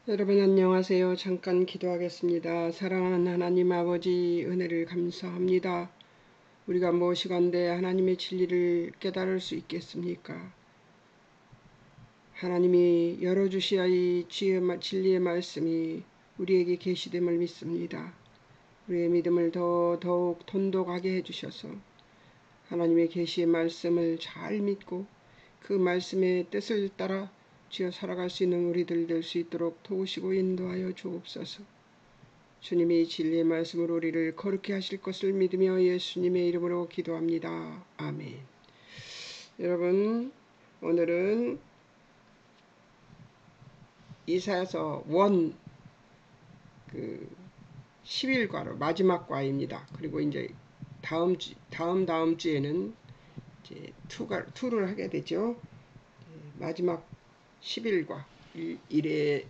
여러분 안녕하세요. 잠깐 기도하겠습니다. 사랑하는 하나님 아버지, 은혜를 감사합니다. 우리가 무엇이건대 하나님의 진리를 깨달을 수 있겠습니까? 하나님이 열어주시야 이 진리의 말씀이 우리에게 계시됨을 믿습니다. 우리의 믿음을 더욱 돈독하게 해주셔서 하나님의 계시의 말씀을 잘 믿고 그 말씀의 뜻을 따라 지어 살아갈 수 있는 우리들 될 수 있도록 도우시고 인도하여 주옵소서. 주님이 진리의 말씀으로 우리를 거룩히 하실 것을 믿으며 예수님의 이름으로 기도합니다. 아멘. 여러분, 오늘은 이사야서 1 11과로 마지막 과입니다. 그리고 이제 다음 주에는 이제 2를 하게 되죠. 마지막 11과 1에서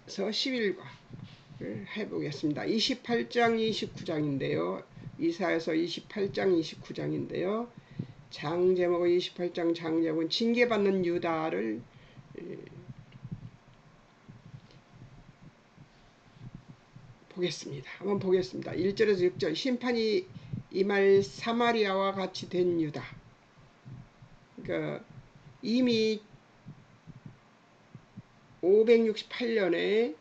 11과를 해보겠습니다. 28장 29장인데요. 이사야서 28장 29장인데요. 장제목 28장 장제목은 징계받는 유다를 보겠습니다. 한번 보겠습니다. 1절에서 6절 심판이 임할 사마리아와 같이 된 유다. 그러니까 이미 568년에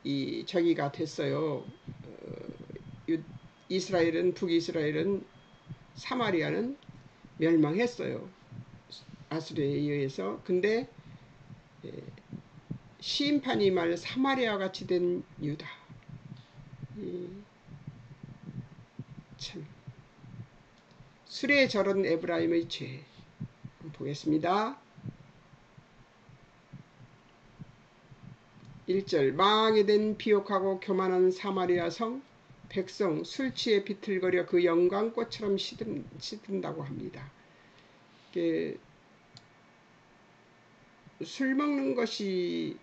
이 저기가 됐어요. 이스라엘은 북이스라엘은 사마리아는 멸망했어요. 아수르에 의해서. 근데 심판이 임할 사마리아 같이 된 유다. 참 술에 절은 에브라임의 죄. 보겠습니다. 1절 망하게 된 비옥하고 교만한 사마리아 성 백성 술 취해 비틀거려 그 영광꽃처럼 시든다고 합니다. 술 먹는 것이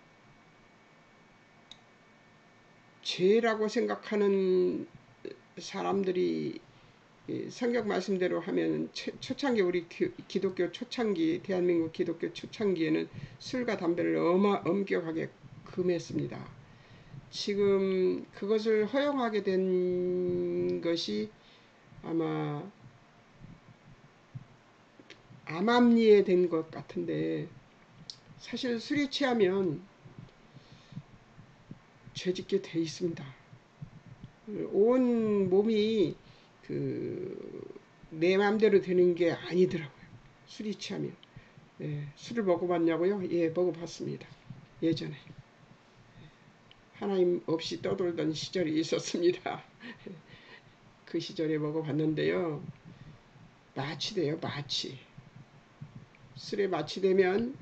죄라고 생각하는 사람들이 성경 말씀대로 하면 초창기 우리 기독교 초창기 대한민국 기독교 초창기에는 술과 담배를 엄격하게 금했습니다. 지금 그것을 허용하게 된 것이 아마 암암리에 된 것 같은데 사실 술이 취하면 죄짓게 돼 있습니다. 온 몸이 내 마음대로 되는 게 아니더라고요. 술이 취하면. 술을 먹어봤냐고요? 예, 먹어봤습니다. 예전에. 하나님 없이 떠돌던 시절이 있었습니다. 그 시절에 먹어봤는데요. 마취돼요, 마취. 술에 마취되면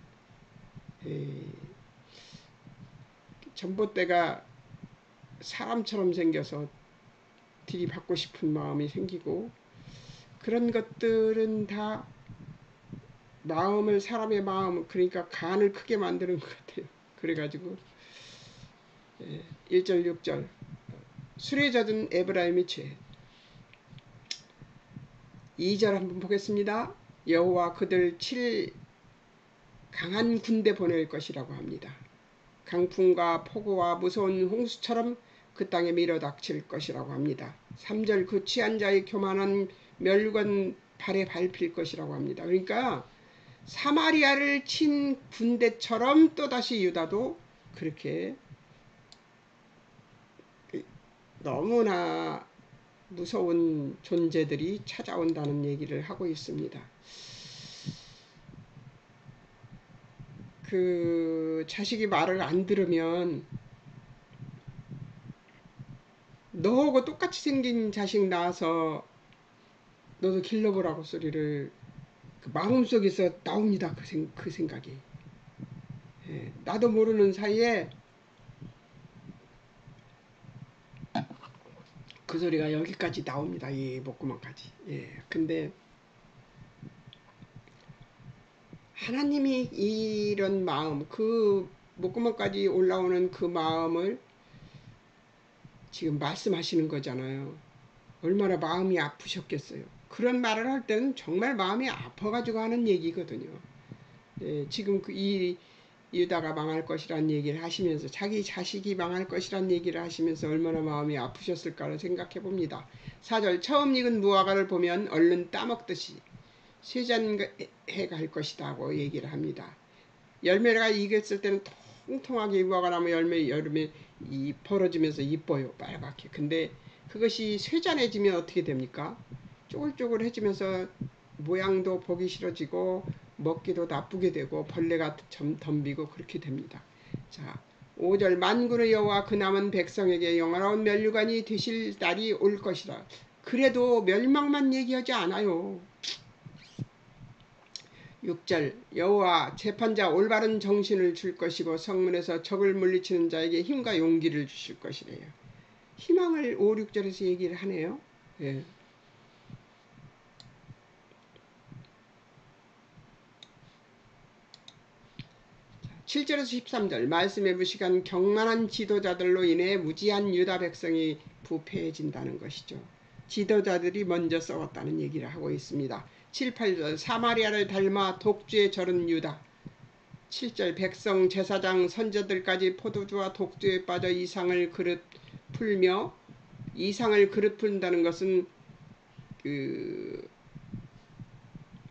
전봇대가 사람처럼 생겨서 들이받고 싶은 마음이 생기고 그런 것들은 다 마음을 사람의 마음 그러니까 간을 크게 만드는 것 같아요. 그래가지고 1절 6절 술에 젖은 에브라임의 죄. 2절 한번 보겠습니다. 여호와 그들 칠 강한 군대 보낼 것이라고 합니다. 강풍과 폭우와 무서운 홍수처럼 그 땅에 밀어닥칠 것이라고 합니다. 3절 그 취한 자의 교만한 멸관 발에 밟힐 것이라고 합니다. 그러니까 사마리아를 친 군대처럼 또다시 유다도 그렇게 너무나 무서운 존재들이 찾아온다는 얘기를 하고 있습니다. 그 자식이 말을 안 들으면 너하고 똑같이 생긴 자식 낳아서 너도 길러보라고 소리를 그 마음속에서 나옵니다. 그 생각이. 나도 모르는 사이에 그 소리가 여기까지 나옵니다. 이 목구멍까지. 근데 하나님이 이런 마음, 그 목구멍까지 올라오는 그 마음을 지금 말씀하시는 거잖아요. 얼마나 마음이 아프셨겠어요. 그런 말을 할 때는 정말 마음이 아파가지고 하는 얘기거든요. 지금 이 유다가 망할 것이란 얘기를 하시면서 자기 자식이 망할 것이란 얘기를 하시면서 얼마나 마음이 아프셨을까를 생각해 봅니다. 4절 처음 익은 무화과를 보면 얼른 따먹듯이 쇠잔해 갈 것이다 하고 얘기를 합니다. 열매가 익었을 때는 통통하게 무화과 나무 여름에 벌어지면서 이뻐요. 빨갛게. 근데 그것이 쇠잔해지면 어떻게 됩니까? 쪼글쪼글해지면서 모양도 보기 싫어지고 먹기도 나쁘게 되고 벌레가 덤비고 그렇게 됩니다. 자, 5절 만군의 여호와 그 남은 백성에게 영원한 면류관이 되실 날이 올 것이라. 그래도 멸망만 얘기하지 않아요. 6절 여호와 재판자 올바른 정신을 줄 것이고 성문에서 적을 물리치는 자에게 힘과 용기를 주실 것이래요. 희망을 5, 6절에서 얘기를 하네요. 예. 7절에서 13절 말씀의 무식한 경만한 지도자들로 인해 무지한 유다 백성이 부패해진다는 것이죠. 지도자들이 먼저 싸웠다는 얘기를 하고 있습니다. 7, 8절 사마리아를 닮아 독주에 절은 유다. 7절 백성 제사장 선자들까지 포도주와 독주에 빠져 이상을 그릇 풀며 이상을 그릇 푼다는 것은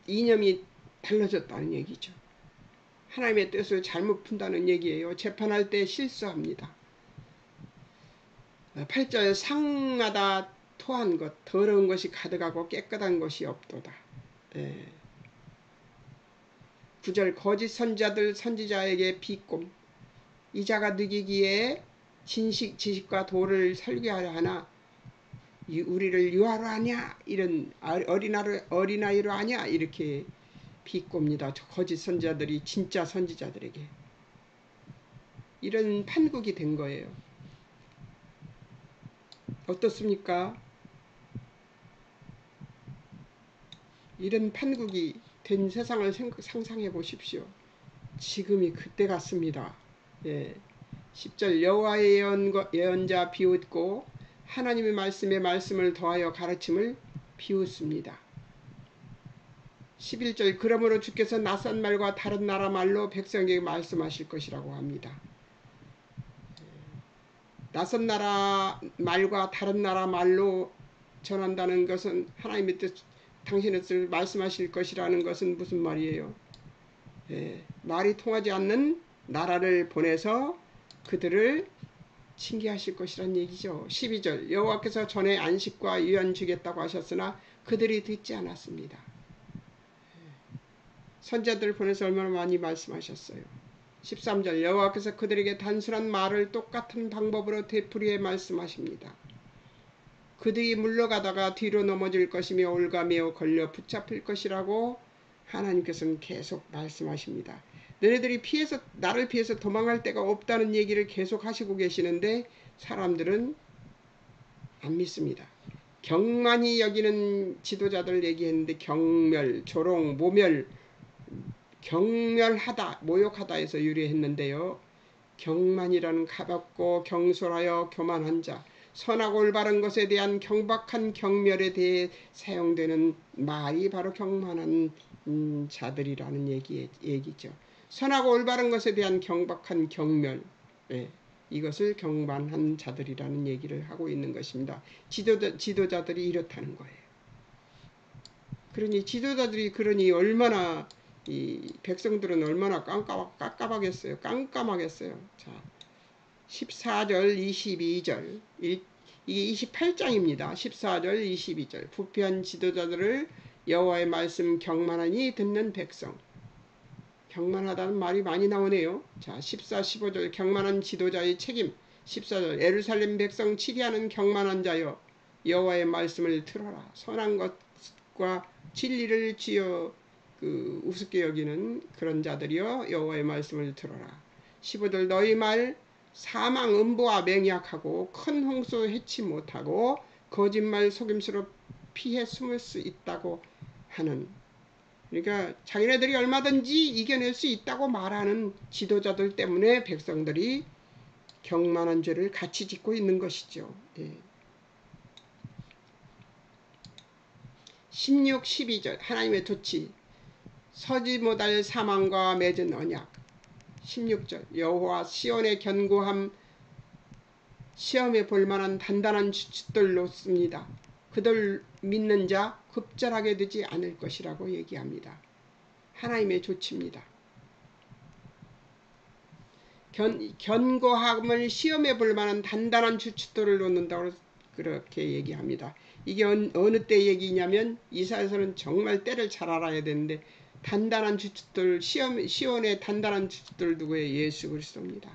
이념이 달라졌다는 얘기죠. 하나님의 뜻을 잘못 푼다는 얘기예요. 재판할 때 실수합니다. 8절 상마다 토한 것 더러운 것이 가득하고 깨끗한 것이 없도다. 9절 거짓 선자들 선지자에게 비꼼 이자가 느끼기에 지식과 도를 설교하려 하나 우리를 유아로 하냐 이런 어린아이로 하냐 이렇게 비꼽니다. 거짓 선지자들이 진짜 선지자들에게 이런 판국이 된 거예요. 어떻습니까? 이런 판국이 된 세상을 상상해 보십시오. 지금이 그때 같습니다. 10절 여호와의 예언자 비웃고 하나님의 말씀을 더하여 가르침을 비웃습니다. 11절 그러므로 주께서 낯선 말과 다른 나라 말로 백성에게 말씀하실 것이라고 합니다. 낯선 나라 말과 다른 나라 말로 전한다는 것은 하나님의 뜻 당신의 뜻을 말씀하실 것이라는 것은 무슨 말이에요? 말이 통하지 않는 나라를 보내서 그들을 징계하실 것이란 얘기죠. 12절 여호와께서 전에 안식과 유언 주겠다고 하셨으나 그들이 듣지 않았습니다. 선자들을 보내서 얼마나 많이 말씀하셨어요. 13절 여호와께서 그들에게 단순한 말을 똑같은 방법으로 되풀이해 말씀하십니다. 그들이 물러가다가 뒤로 넘어질 것이며 올가매어 걸려 붙잡힐 것이라고 하나님께서는 계속 말씀하십니다. 너희들이 나를 피해서 도망할 데가 없다는 얘기를 계속 하시고 계시는데 사람들은 안 믿습니다. 경만히 여기는 지도자들 얘기했는데 경멸, 조롱, 모멸, 경멸하다, 모욕하다 해서 유래했는데요. 경만이라는 가볍고 경솔하여 교만한 자, 선하고 올바른 것에 대한 경박한 경멸에 대해 사용되는 말이 바로 경만한 자들이라는 얘기죠. 선하고 올바른 것에 대한 경박한 경멸, 이것을 경만한 자들이라는 얘기를 하고 있는 것입니다. 지도자들이 이렇다는 거예요. 그러니 얼마나 이 백성들은 얼마나 깜깜하겠어요. 자, 14절 22절 이게 28장입니다. 14절 22절 부패한 지도자들을 여호와의 말씀 경만하니 듣는 백성. 경만하다는 말이 많이 나오네요. 자, 14, 15절 경만한 지도자의 책임. 14절 예루살렘 백성 치리하는 경만한 자여 여호와의 말씀을 들어라. 선한 것과 진리를 지어 우습게 여기는 그런 자들이여 여호와의 말씀을 들어라. 15절 너희 말 사망 음보와 맹약하고 큰 홍수 해치 못하고 거짓말 속임수로 피해 숨을 수 있다고 하는, 그러니까 자기네들이 얼마든지 이겨낼 수 있다고 말하는 지도자들 때문에 백성들이 경만한 죄를 같이 짓고 있는 것이죠. 16, 12절 하나님의 도치 서지 못할 사망과 맺은 언약. 16절 여호와 시온의 견고함 시험해 볼만한 단단한 주춧돌 놓습니다. 그들 믿는 자 급절하게 되지 않을 것이라고 얘기합니다. 하나님의 조치입니다. 견고함을 시험해 볼 만한 단단한 주춧돌을 놓는다고 그렇게 얘기합니다. 이게 어느 때 얘기냐면 이사야서는 정말 때를 잘 알아야 되는데 단단한 주춧돌 시온의 단단한 주춧돌 누구예요? 예수 그리스도입니다.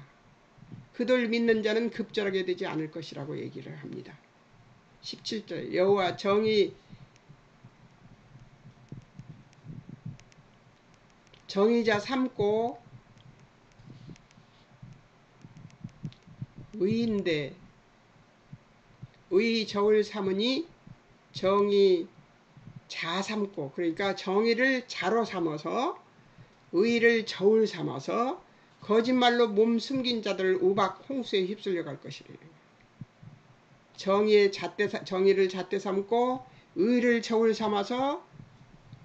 그들 믿는 자는 급절하게 되지 않을 것이라고 얘기를 합니다. 17절 여호와 정의자 삼고 의인데 의 저울 삼으니 정의 자 삼고 그러니까 정의를 자로 삼아서 의를 저울 삼아서 거짓말로 몸 숨긴 자들을 우박 홍수에 휩쓸려 갈 것이래요. 정의를 잣대 삼고 의를 저울 삼아서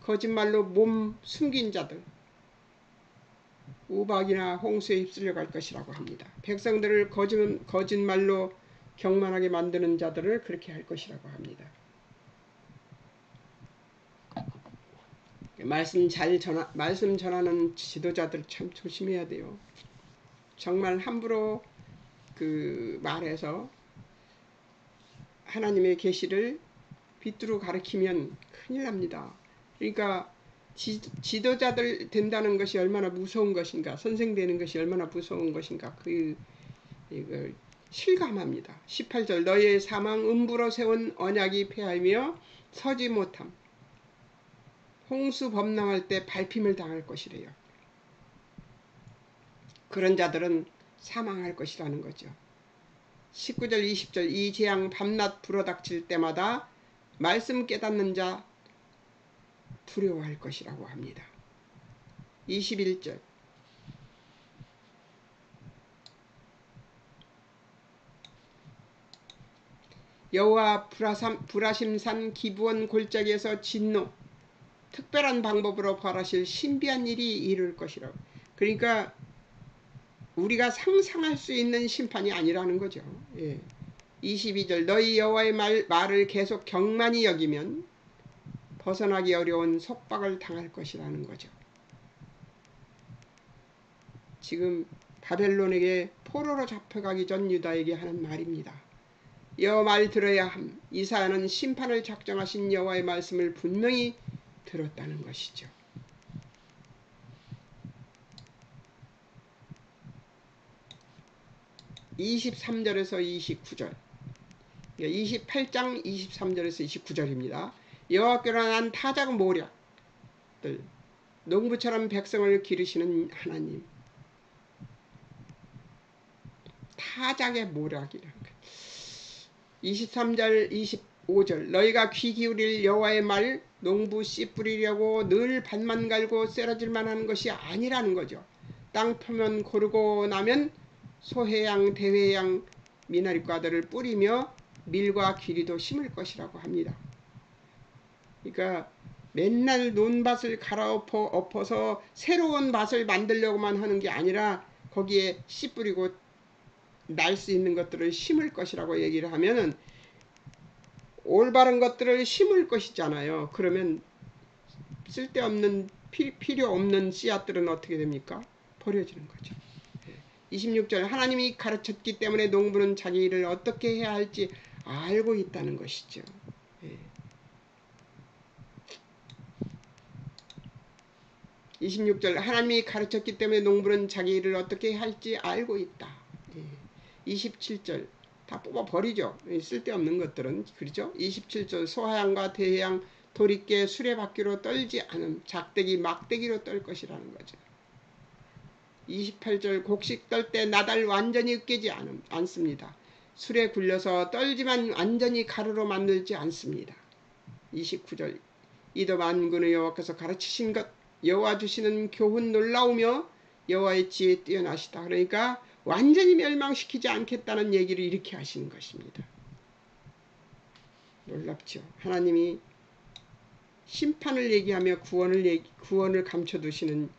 거짓말로 몸 숨긴 자들 우박이나 홍수에 휩쓸려 갈 것이라고 합니다. 백성들을 거짓말로 경만하게 만드는 자들을 그렇게 할 것이라고 합니다. 말씀 전하는 지도자들 참 조심해야 돼요. 정말 함부로 말해서 하나님의 계시를 빗두루 가르치면 큰일 납니다. 그러니까 지도자들 된다는 것이 얼마나 무서운 것인가, 선생 되는 것이 얼마나 무서운 것인가, 이걸 실감합니다. 18절 너희의 사망 음부로 세운 언약이 폐하며 서지 못함. 홍수 범람할 때 밟힘을 당할 것이래요. 그런 자들은 사망할 것이라는 거죠. 19절 20절 이 재앙 밤낮 불어닥칠 때마다 말씀 깨닫는 자 두려워할 것이라고 합니다. 21절 여호와 불하심산 기브온 골짜기에서 진노 특별한 방법으로 벌하실 신비한 일이 이룰 것이라고. 그러니까 우리가 상상할 수 있는 심판이 아니라는 거죠. 예. 22절 너희 여호와의 말을 계속 경만히 여기면 벗어나기 어려운 속박을 당할 것이라는 거죠. 지금 바벨론에게 포로로 잡혀가기 전 유다에게 하는 말입니다. 여호와 말 들어야 함. 이사야는 심판을 작정하신 여호와의 말씀을 분명히 들었다는 것이죠. (23절에서 29절) 28장 23절에서 29절입니다. 여호와께로 난 타작 모략들 농부처럼 백성을 기르시는 하나님. 타작의 모략이라는 것. 23절 25절 너희가 귀 기울일 여호와의 말 농부 씨 뿌리려고 늘 밭만 갈고 쇠라질만 하는 것이 아니라는 거죠. 땅 표면 고르고 나면 소해양 대회양 미나리과들을 뿌리며 밀과 귀리도 심을 것이라고 합니다. 그러니까 맨날 논밭을 갈아엎어서 새로운 밭을 만들려고만 하는 게 아니라 거기에 씨 뿌리고 날 수 있는 것들을 심을 것이라고 얘기를 하면은 올바른 것들을 심을 것이잖아요. 그러면 쓸데없는 필요 없는 씨앗들은 어떻게 됩니까? 버려지는 거죠. 26절 하나님이 가르쳤기 때문에 농부는 자기 일을 어떻게 해야 할지 알고 있다는 것이죠. 26절 하나님이 가르쳤기 때문에 농부는 자기 일을 어떻게 해야 할지 알고 있다. 27절 다 뽑아버리죠. 쓸데없는 것들은. 그렇죠? 27절 소하양과 대양 도리깨 수레바퀴로 떨지 않음 작대기 막대기로 떨 것이라는 거죠. 28절 곡식 떨 때 나달 완전히 으깨지 않습니다. 술에 굴려서 떨지만 완전히 가루로 만들지 않습니다. 29절 이도 만군의 여호와께서 가르치신 것 여호와 주시는 교훈 놀라우며 여호와의 지혜 뛰어나시다. 그러니까 완전히 멸망시키지 않겠다는 얘기를 이렇게 하시는 것입니다. 놀랍죠. 하나님이 심판을 얘기하며 구원을 감춰두시는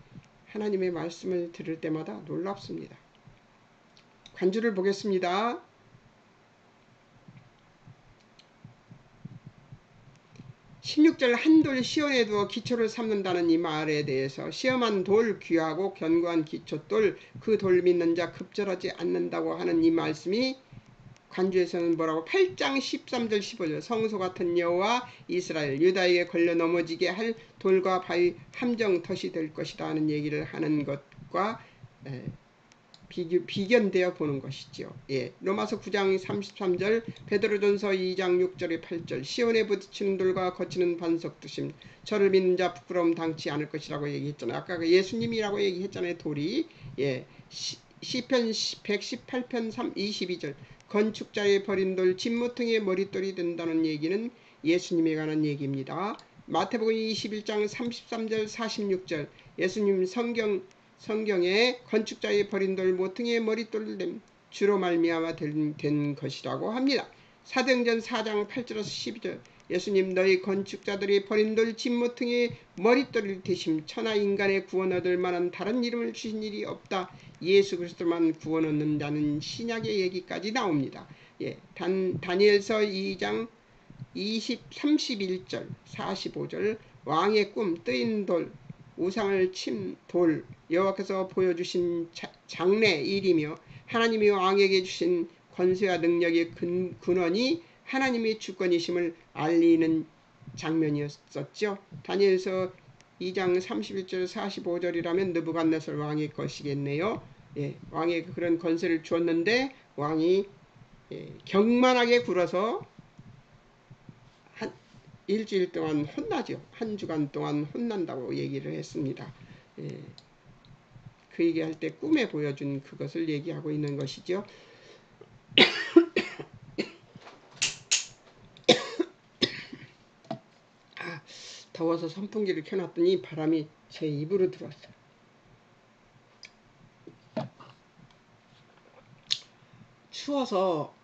하나님의 말씀을 들을 때마다 놀랍습니다. 관주를 보겠습니다. 16절 한돌 시온에 두어 기초를 삼는다는 이 말에 대해서 시험한 돌 귀하고 견고한 기초돌 그 돌 믿는 자 급절하지 않는다고 하는 이 말씀이 관주에서는 뭐라고 8장 13절 15절 성소 같은 여호와 이스라엘 유다에게 걸려 넘어지게 할 돌과 바위 함정덫이 될 것이다 하는 얘기를 하는 것과 비견되어 보는 것이지요. 예. 로마서 9장 33절 베드로전서 2장 6절에 8절 시온에 부딪히는 돌과 거치는 반석 두심 저를 믿는 자 부끄러움 당치 않을 것이라고 얘기했잖아요. 아까 그 예수님이라고 얘기했잖아요. 돌이. 예. 시편 118편 22절 건축자의 버린 돌 진무퉁이의 머릿돌이 된다는 얘기는 예수님에 관한 얘기입니다. 마태복음 21장 33절 46절 예수님 성경에 건축자의 버린 돌 모퉁이의 머릿돌 됨 주로 말미암아 된 것이라고 합니다. 사도행전 4장 8절에서 12절 예수님 너희 건축자들이 버린 돌 진모퉁이의 머릿돌을 대심 천하 인간의 구원 얻을 만한 다른 이름을 주신 일이 없다. 예수 그리스도만 구원 얻는다는 신약의 얘기까지 나옵니다. 예, 다니엘서 2장 31절 45절 왕의 꿈 뜨인 돌 우상을 친 돌 여호와께서 보여주신 장래 일이며 하나님이 왕에게 주신 권세와 능력의 근원이 하나님의 주권이심을 알리는 장면이었었죠. 다니엘서 2장 31절 45절이라면 느부갓네살 왕의 것이겠네요. 예, 왕의 그런 권세를 주었는데 왕이 경만하게 굴어서 한 일주일 동안 혼나죠. 한 주간 동안 혼난다고 얘기를 했습니다. 예, 그 얘기할 때 꿈에 보여준 그것을 얘기하고 있는 것이죠. 더워서 선풍기를 켜놨더니 바람이 제 입으로 들어왔어요. 추워서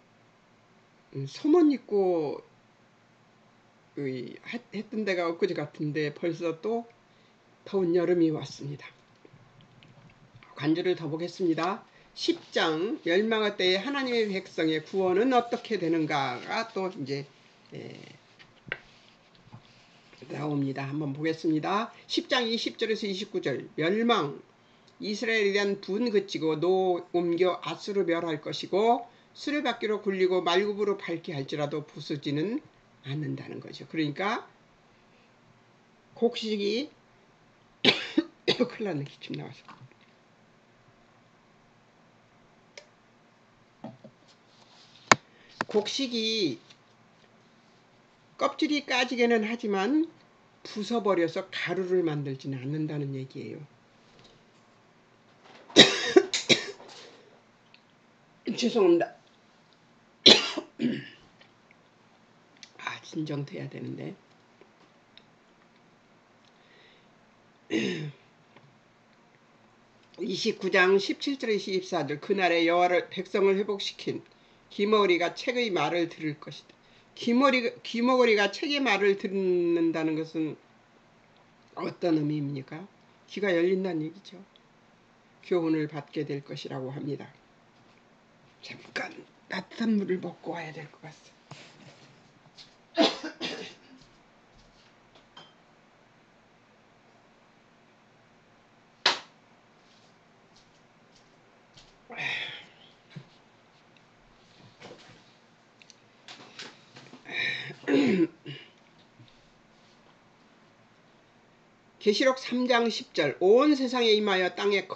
소문 입고 했던 데가 엊그제 같은데 벌써 또 더운 여름이 왔습니다. 관주를 더 보겠습니다. 10장 멸망의 때에 하나님의 백성의 구원은 어떻게 되는가가 또 이제 나옵니다. 한번 보겠습니다. 10장 20절에서 29절 멸망 이스라엘에 대한 분 그치고 노 옮겨 아수르 멸할 것이고 수레바퀴로 굴리고 말굽으로 밟게 할지라도 부수지는 않는다는 거죠. 그러니까 곡식이 큰일 났네. 기침 나와서 곡식이 껍질이 까지게는 하지만 부숴버려서 가루를 만들지는 않는다는 얘기예요. 죄송합니다. 진정돼야 되는데. 29장 17절에서 24절 그날에 여호와를 백성을 회복시킨 기머리가 책의 말을 들을 것이다. 기머리가 책의 말을 듣는다는 것은 어떤 의미입니까? 귀가 열린다는 얘기죠. 교훈을 받게 될 것이라고 합니다. 잠깐 따뜻한 물을 먹고 와야 될 것 같습니다. 계시록 3장 10절 온 세상에 임하여 땅에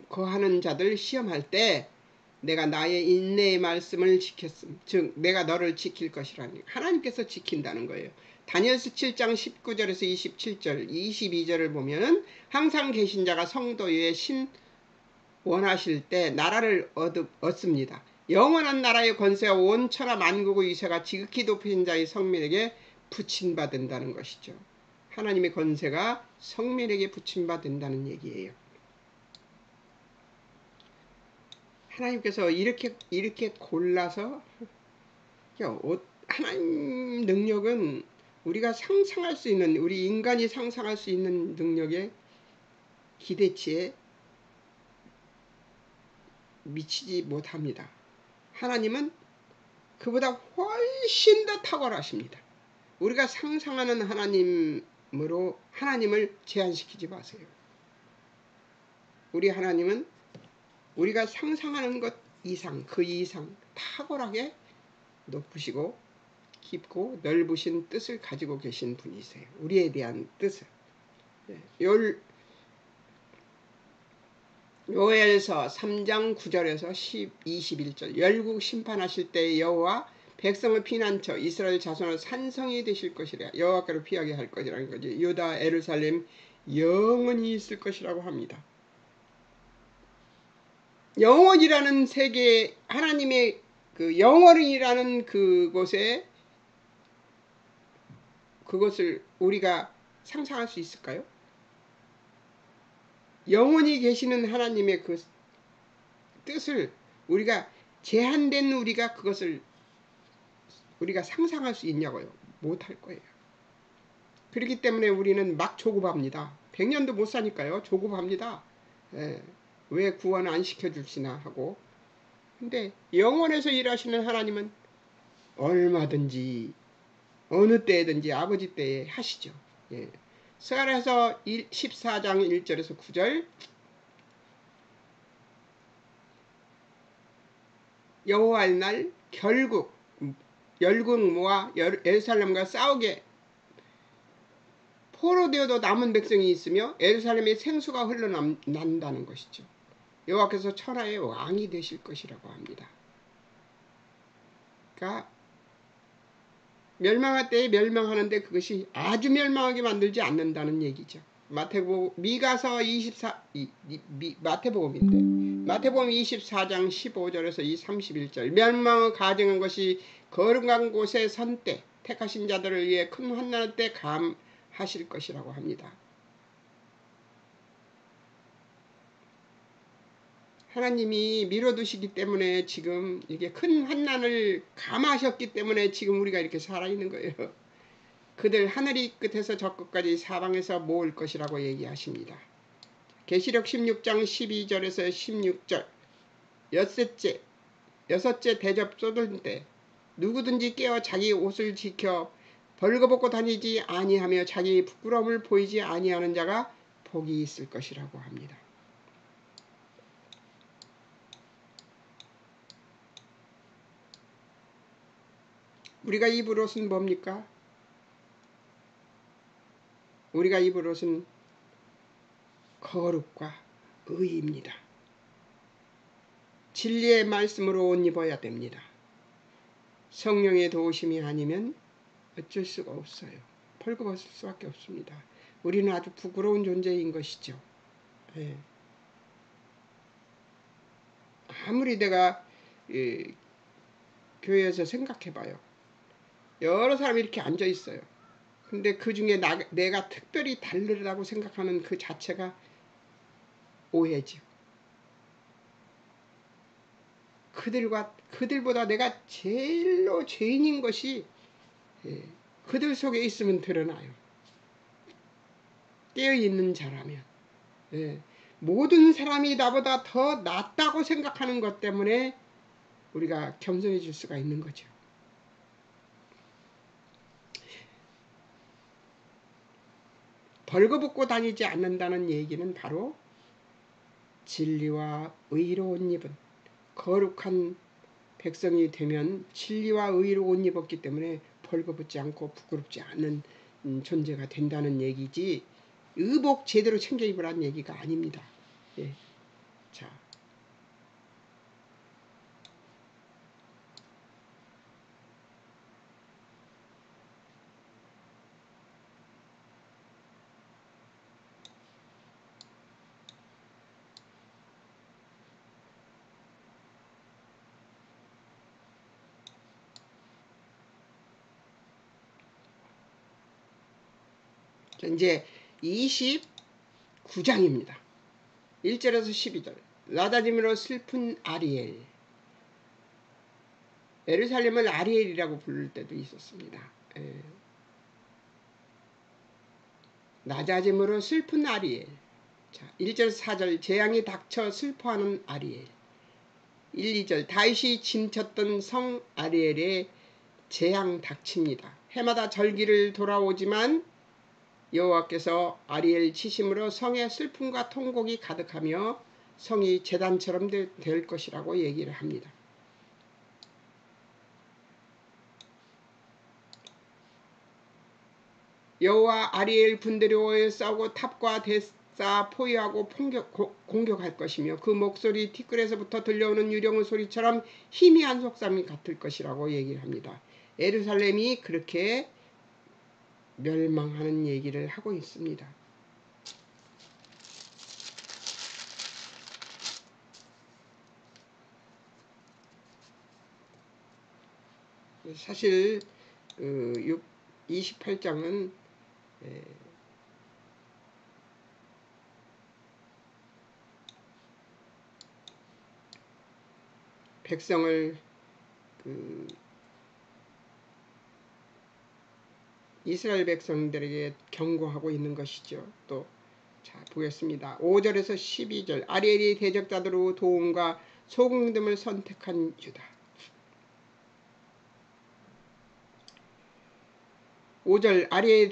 거하는 자들 시험할 때 내가 나의 인내의 말씀을 지켰음. 즉 내가 너를 지킬 것이라니. 하나님께서 지킨다는 거예요. 다니엘서 7장 19절에서 27절 22절을 보면은 항상 계신 자가 성도 위에 신 원하실 때 나라를 얻습니다. 영원한 나라의 권세와 온 천하 만국의 위세가 지극히 높으신 자의 성민에게 부침받는다는 것이죠. 하나님의 권세가 성민에게 부침받는다는 얘기예요. 하나님께서 이렇게 골라서 하나님 능력은 우리가 상상할 수 있는 우리 인간이 상상할 수 있는 능력에 기대치에 미치지 못합니다. 하나님은 그보다 훨씬 더 탁월하십니다. 우리가 상상하는 하나님으로 하나님을 제한시키지 마세요. 우리 하나님은 우리가 상상하는 것 이상, 그 이상 탁월하게 높으시고 깊고 넓으신 뜻을 가지고 계신 분이세요. 우리에 대한 뜻을. 요엘서 3장 9절에서 21절 열국 심판하실 때 여호와 백성을 피난처 이스라엘 자손의 산성이 되실 것이라. 여호와께로 피하게 할 것이라는 거지. 유다 예루살렘 영원히 있을 것이라고 합니다. 영원이라는 세계, 하나님의 그 영원이라는 그곳에 그것을 우리가 상상할 수 있을까요? 영원히 계시는 하나님의 그 뜻을 우리가 제한된 우리가 그것을 우리가 상상할 수 있냐고요? 못할 거예요. 그렇기 때문에 우리는 막 조급합니다. 100년도 못 사니까요. 조급합니다. 왜 구원 안 시켜주시나 하고. 근데 영원에서 일하시는 하나님은 얼마든지 어느 때든지 아버지 때에 하시죠. 스가랴서 14장 1절에서 9절 여호와의 날 결국 열국 모아 예루살렘과 싸우게 포로되어도 남은 백성이 있으며 예루살렘에 생수가 흘러난다는 것이죠. 여호와께서 천하의 왕이 되실 것이라고 합니다. 그러니까 멸망할 때에 멸망하는데 그것이 아주 멸망하게 만들지 않는다는 얘기죠. 미가서 24 마태복음인데 마태복음 24장 15절에서 31절 멸망을 가정한 것이 거룩한 곳에 선 때 택하신 자들을 위해 큰 환난할 때 감하실 것이라고 합니다. 하나님이 미뤄두시기 때문에 지금 이게 큰 환난을 감하셨기 때문에 지금 우리가 이렇게 살아있는 거예요. 그들 하늘이 끝에서 저 끝까지 사방에서 모을 것이라고 얘기하십니다. 계시록 16장 12절에서 16절 여섯째 대접 쏟을 때 누구든지 깨어 자기 옷을 지켜 벌거벗고 다니지 아니하며 자기 부끄러움을 보이지 아니하는 자가 복이 있을 것이라고 합니다. 우리가 입을 옷은 뭡니까? 우리가 입을 옷은 거룩과 의입니다. 진리의 말씀으로 옷 입어야 됩니다. 성령의 도우심이 아니면 어쩔 수가 없어요. 벌거벗을 수밖에 없습니다. 우리는 아주 부끄러운 존재인 것이죠. 아무리 내가 교회에서 생각해봐요. 여러 사람이 이렇게 앉아 있어요. 근데 그 중에 내가 특별히 다르다고 생각하는 그 자체가 오해죠. 그들보다 내가 제일로 죄인인 것이 그들 속에 있으면 드러나요. 깨어있는 자라면. 모든 사람이 나보다 더 낫다고 생각하는 것 때문에 우리가 겸손해질 수가 있는 거죠. 벌거벗고 다니지 않는다는 얘기는 바로 진리와 의로 옷 입은 거룩한 백성이 되면 진리와 의로 옷 입었기 때문에 벌거벗지 않고 부끄럽지 않은 존재가 된다는 얘기지 의복 제대로 챙겨 입으라는 얘기가 아닙니다. 자, 이제 29장입니다. 1절에서 12절 라다짐으로 슬픈 아리엘. 예루살렘을 아리엘이라고 부를 때도 있었습니다. 낮아짐으로 슬픈 아리엘. 자, 1절 4절 재앙이 닥쳐 슬퍼하는 아리엘. 1, 2절 다윗이 짐쳤던 성 아리엘에 재앙 닥칩니다. 해마다 절기를 돌아오지만 여호와께서 아리엘 치심으로 성에 슬픔과 통곡이 가득하며 성이 제단처럼 될 것이라고 얘기를 합니다. 여호와 아리엘 군대로 싸우고 탑과 대사 포위하고 공격할 것이며 그 목소리 티끌에서부터 들려오는 유령의 소리처럼 희미한 속삭임이 같을 것이라고 얘기를 합니다. 예루살렘이 그렇게 멸망하는 얘기를 하고 있습니다. 사실 28장은 백성을 이스라엘 백성들에게 경고하고 있는 것이죠. 또 자, 보겠습니다. 5절에서 12절 아리엘이 대적자들로 도움과 소금됨을 선택한 유다. 5절 아리엘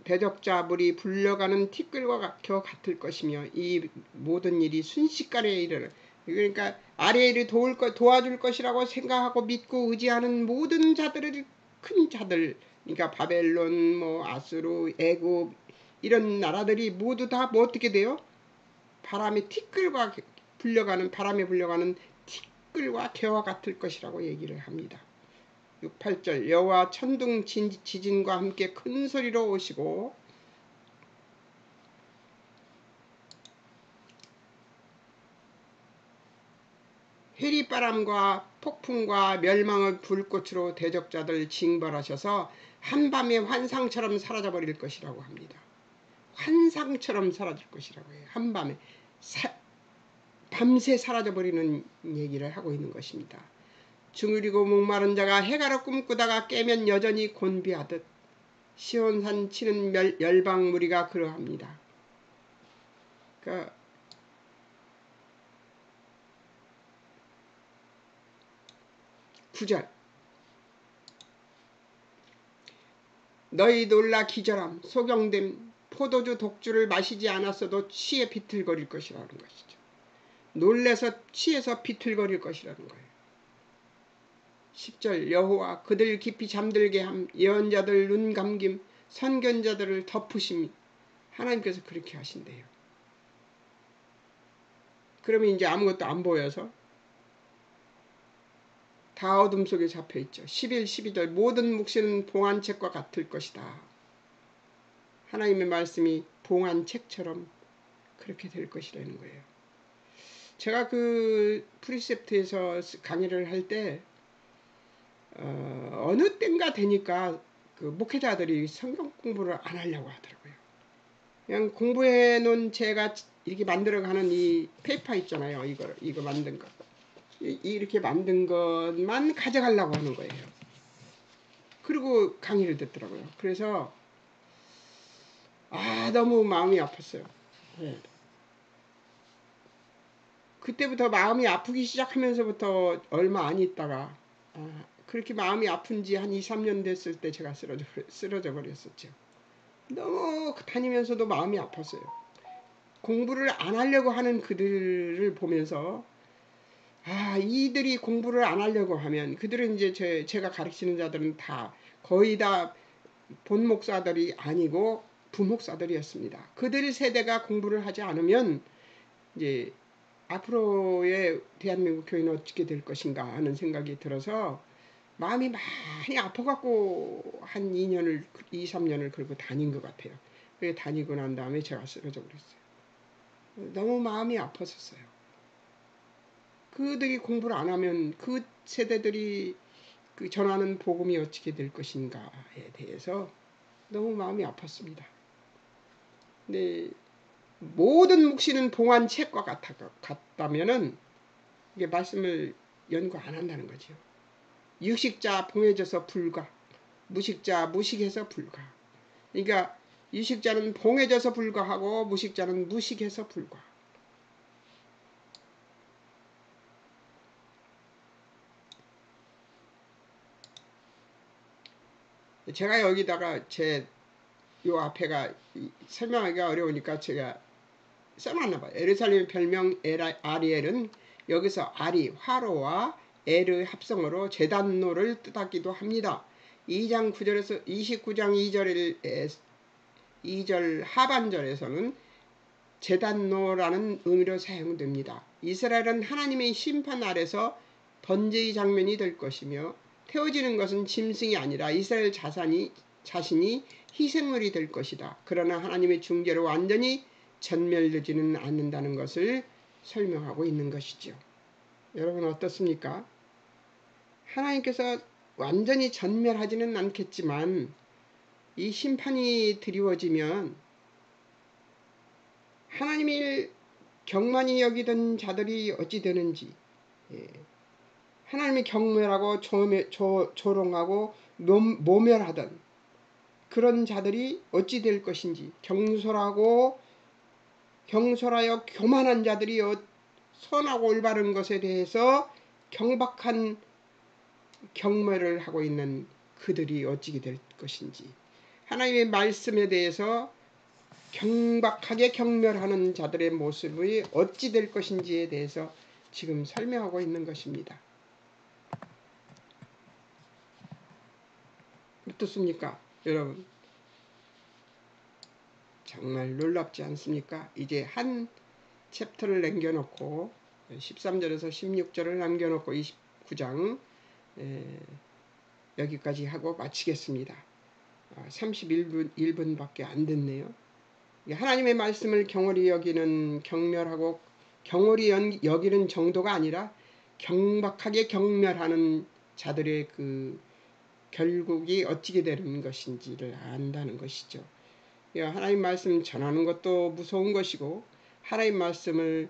대적자물이 불려가는 티끌과 같을 것이며 이 모든 일이 순식간에 이르러 그러니까 아리엘이 도와줄 것이라고 생각하고 믿고 의지하는 모든 자들을 큰 자들 그러니까 바벨론 아수르 애굽 이런 나라들이 모두 다 어떻게 돼요? 바람에 불려가는 티끌과 개와 같을 것이라고 얘기를 합니다. 6, 8절 여호와 천둥 지진과 함께 큰 소리로 오시고 해리바람과 폭풍과 멸망의 불꽃으로 대적자들 징벌하셔서 한밤에 환상처럼 사라져버릴 것이라고 합니다. 환상처럼 사라질 것이라고 해요. 한밤에 밤새 사라져버리는 얘기를 하고 있는 것입니다. 중을이고 목마른 자가 해가로 꿈꾸다가 깨면 여전히 곤비하듯 시온산 치는 열방무리가 그러합니다. 그러니까 9절 너희 놀라 기절함 소경됨 포도주 독주를 마시지 않았어도 취해 비틀거릴 것이라는 것이죠. 놀래서 취해서 비틀거릴 것이라는 거예요. 10절 여호와 그들 깊이 잠들게 함 예언자들 눈 감김 선견자들을 덮으심이 하나님께서 그렇게 하신대요. 그러면 이제 아무것도 안 보여서 다 어둠 속에 잡혀있죠. 11, 12절 모든 묵시는 봉안책과 같을 것이다. 하나님의 말씀이 봉안책처럼 그렇게 될 것이라는 거예요. 제가 그 프리셉트에서 강의를 할 때 어느 때인가 되니까 그 목회자들이 성경 공부를 안 하려고 하더라고요. 그냥 공부해 놓은 제가 이렇게 만들어가는 이 페이퍼 있잖아요. 이거 만든 거. 이렇게 만든 것만 가져가려고 하는 거예요. 그리고 강의를 듣더라고요. 그래서 너무 마음이 아팠어요. 네. 그때부터 마음이 아프기 시작하면서부터 얼마 안 있다가 그렇게 마음이 아픈지 한 2, 3년 됐을 때 제가 쓰러져 버렸었죠. 너무 다니면서도 마음이 아팠어요. 공부를 안 하려고 하는 그들을 보면서 이들이 공부를 안 하려고 하면 그들은 이제 제가 가르치는 자들은 다 거의 다 본목사들이 아니고 부목사들이었습니다. 그들 세대가 공부를 하지 않으면 이제 앞으로의 대한민국 교회는 어떻게 될 것인가 하는 생각이 들어서 마음이 많이 아파갖고 한 2, 3년을 그러고 다닌 것 같아요. 그래 다니고 난 다음에 제가 쓰러져 버렸어요. 너무 마음이 아팠었어요. 그들이 공부를 안 하면 그 세대들이 그 전하는 복음이 어떻게 될 것인가에 대해서 너무 마음이 아팠습니다. 근데 모든 묵시는 봉한 책과 같다면은 이게 말씀을 연구 안 한다는 거죠. 육식자 봉해져서 불가, 무식자 무식해서 불가. 그러니까 유식자는 봉해져서 불과하고 무식자는 무식해서 불과. 제가 여기다가 요 앞에가 설명하기가 어려우니까 제가 써놨나봐요. 예루살렘의 별명 아리엘은 여기서 아리, 화로와 엘의 합성어로 제단노를 뜻하기도 합니다. 2장 9절에서 29장 2절 하반절에서는 제단노라는 의미로 사용됩니다. 이스라엘은 하나님의 심판 아래서 번제의 장면이 될 것이며 태워지는 것은 짐승이 아니라 이스라엘 자신이 희생물이 될 것이다. 그러나 하나님의 중재로 완전히 전멸되지는 않는다는 것을 설명하고 있는 것이죠. 여러분 어떻습니까? 하나님께서 완전히 전멸하지는 않겠지만 이 심판이 드리워지면 하나님을 경만히 여기던 자들이 어찌 되는지, 하나님이 경멸하고 조롱하고 모멸하던 그런 자들이 어찌 될 것인지, 경솔하여 교만한 자들이 선하고 올바른 것에 대해서 경박한 경멸을 하고 있는 그들이 어찌게 될 것인지, 하나님의 말씀에 대해서 경박하게 경멸하는 자들의 모습이 어찌 될 것인지에 대해서 지금 설명하고 있는 것입니다. 어떻습니까, 여러분? 정말 놀랍지 않습니까? 이제 한 챕터를 남겨놓고 13절에서 16절을 남겨놓고 29장 여기까지 하고 마치겠습니다. 31분밖에 안 됐네요. 하나님의 말씀을 경홀히 여기는 경멸하고 경홀히 여기는 정도가 아니라 경박하게 경멸하는 자들의 그 결국이 어찌게 되는 것인지를 안다는 것이죠. 하나님 말씀 전하는 것도 무서운 것이고 하나님 말씀을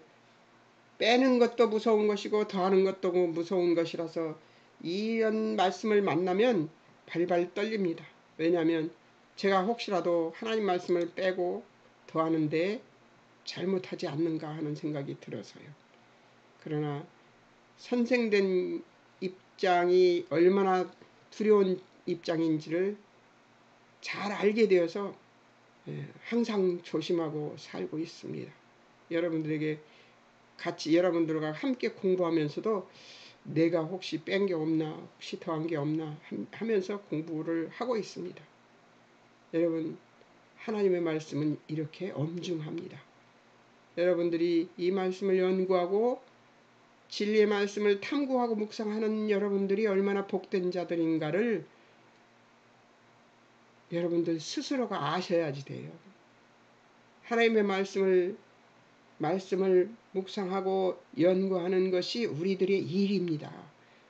빼는 것도 무서운 것이고 더하는 것도 무서운 것이라서 이런 말씀을 만나면 발발 떨립니다. 왜냐하면 제가 혹시라도 하나님 말씀을 빼고 더하는데 잘못하지 않는가 하는 생각이 들어서요. 그러나 선생된 입장이 얼마나 두려운 입장인지를 잘 알게 되어서 항상 조심하고 살고 있습니다. 여러분들과 함께 공부하면서도 내가 혹시 뺀 게 없나, 혹시 더한 게 없나 하면서 공부를 하고 있습니다. 여러분, 하나님의 말씀은 이렇게 엄중합니다. 여러분들이 이 말씀을 연구하고 진리의 말씀을 탐구하고 묵상하는 여러분들이 얼마나 복된 자들인가를 여러분들 스스로가 아셔야지 돼요. 하나님의 말씀을 묵상하고 연구하는 것이 우리들의 일입니다.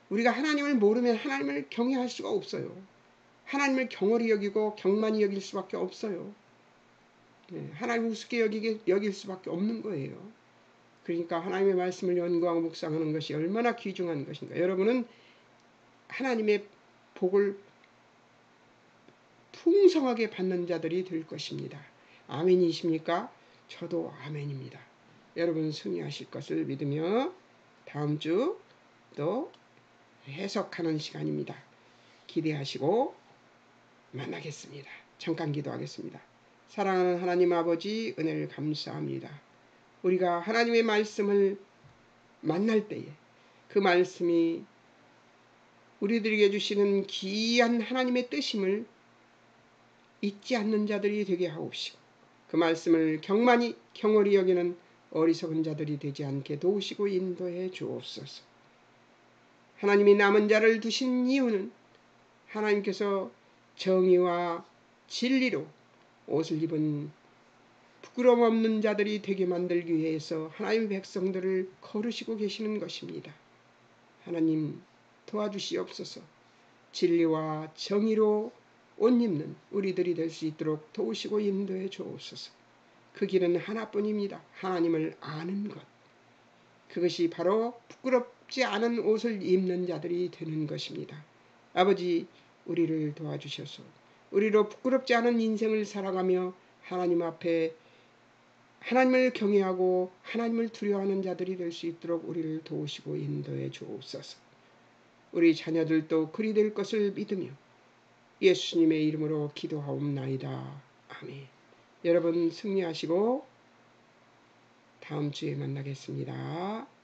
우리가 하나님을 모르면 하나님을 경외할 수가 없어요. 하나님을 경홀히 여기고 경만히 여길 수밖에 없어요. 하나님 우습게 여길 수밖에 없는 거예요. 그러니까 하나님의 말씀을 연구하고 묵상하는 것이 얼마나 귀중한 것인가. 여러분은 하나님의 복을 풍성하게 받는 자들이 될 것입니다. 아멘이십니까? 저도 아멘입니다. 여러분 승리하실 것을 믿으며 다음 주 또 해석하는 시간입니다. 기대하시고 만나겠습니다. 잠깐 기도하겠습니다. 사랑하는 하나님 아버지, 은혜를 감사합니다. 우리가 하나님의 말씀을 만날 때에 그 말씀이 우리들에게 주시는 귀한 하나님의 뜻임을 잊지 않는 자들이 되게 하옵시고, 그 말씀을 경홀히 여기는 어리석은 자들이 되지 않게 도우시고 인도해 주옵소서. 하나님이 남은 자를 두신 이유는 하나님께서 정의와 진리로 옷을 입은 부끄러움 없는 자들이 되게 만들기 위해서 하나님의 백성들을 거르시고 계시는 것입니다. 하나님 도와주시옵소서. 진리와 정의로 옷 입는 우리들이 될 수 있도록 도우시고 인도해 주옵소서. 그 길은 하나뿐입니다. 하나님을 아는 것. 그것이 바로 부끄럽지 않은 옷을 입는 자들이 되는 것입니다. 아버지, 우리를 도와주셔서 우리로 부끄럽지 않은 인생을 살아가며 하나님 앞에 하나님을 경외하고 하나님을 두려워하는 자들이 될 수 있도록 우리를 도우시고 인도해 주옵소서. 우리 자녀들도 그리 될 것을 믿으며 예수님의 이름으로 기도하옵나이다. 아멘. 여러분 승리하시고 다음 주에 만나겠습니다.